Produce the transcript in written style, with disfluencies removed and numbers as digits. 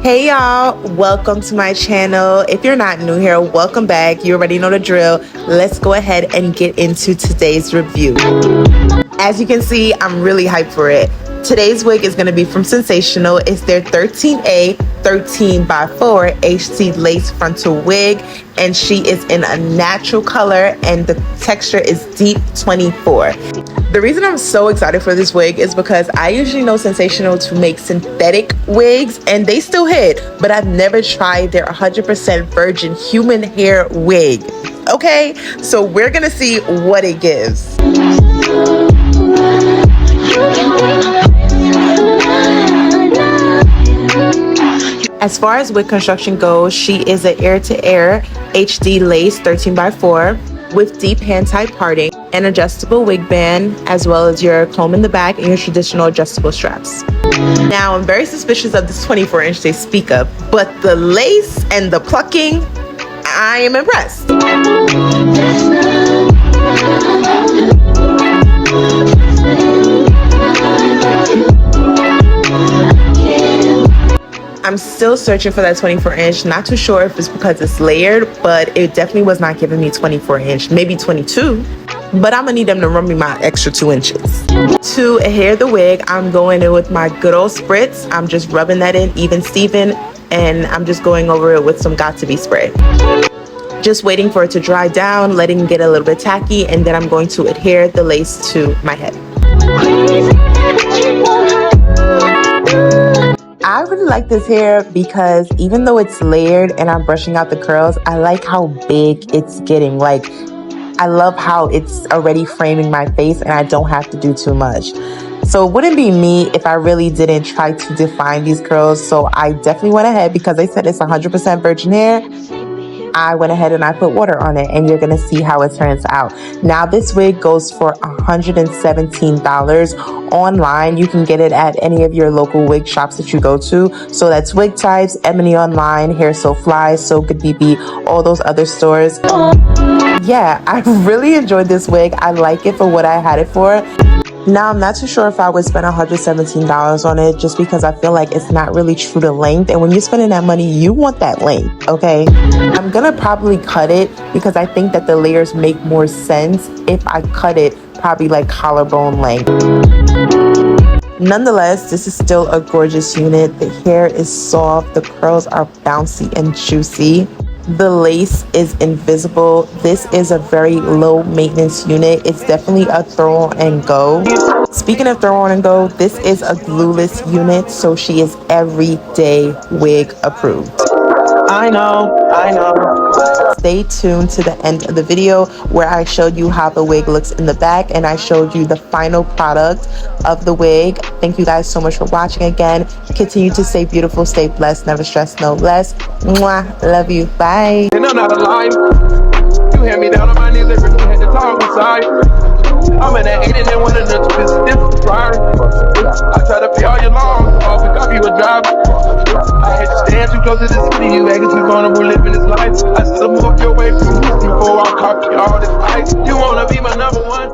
Hey y'all, welcome to my channel. If you're not new here, welcome back. You already know the drill. Let's go ahead and get into today's review. As you can see, I'm really hyped for it. Today's wig is going to be from Sensationnel. It's their 13A 13x4 HT lace frontal wig, and she is in a natural color and the texture is deep 24. The reason I'm so excited for this wig is because I usually know Sensationnel to make synthetic wigs, and they still hit, but I've never tried their 100% virgin human hair wig. Okay, so we're gonna see what it gives. As far as wig construction goes, she is an ear-to-ear HD lace 13x4 with deep hand-tight parting, an adjustable wig band, as well as your comb in the back and your traditional adjustable straps. Now, I'm very suspicious of this 24-inch they speak of, but the lace and the plucking, I am impressed. I'm still searching for that 24-inch. Not too sure if it's because it's layered, but it definitely was not giving me 24-inch, maybe 22. But I'm gonna need them to run me my extra 2 inches. To adhere the wig, I'm going in with my good old spritz. I'm just rubbing that in even Steven, and I'm just going over it with some Got To Be spray. Just waiting for it to dry down, letting it get a little bit tacky, and then I'm going to adhere the lace to my head. I really like this hair because even though it's layered and I'm brushing out the curls, I like how big it's getting. Like, I love how it's already framing my face and I don't have to do too much. So it wouldn't be me if I really didn't try to define these curls. So I definitely went ahead, because they said it's 100% virgin hair. I went ahead and I put water on it, and you're gonna see how it turns out. Now this wig goes for $117 online. You can get it at any of your local wig shops that you go to. So that's Wig Types, Ebony Online, Hair So Fly, So Good BB, all those other stores. Yeah, I really enjoyed this wig. I like it for what I had it for. Now, I'm not too sure if I would spend $117 on it, just because I feel like it's not really true to length. And when you're spending that money, you want that length, okay? I'm gonna probably cut it because I think that the layers make more sense if I cut it probably like collarbone length. Nonetheless, this is still a gorgeous unit. The hair is soft, the curls are bouncy and juicy. The lace is invisible. This is a very low maintenance unit. It's definitely a throw on and go. Speaking of throw on and go, this is a glueless unit, so she is everyday wig approved. I know. Stay tuned to the end of the video where I showed you how the wig looks in the back, and I showed you the final product of the wig. Thank you guys so much for watching again. Continue to stay beautiful, stay blessed, never stress, no less. Mwah. Love you. Bye. And I'm not alive. You hand me down on my knees every day, had to talk inside. I'm in that 8 and then one of the different prior. I try to pay all your loans, I'll pick up you a job. I had to stand too close to the city, you acting too vulnerable living this life. I still move your way from before I copy all this ice. You wanna be my number one?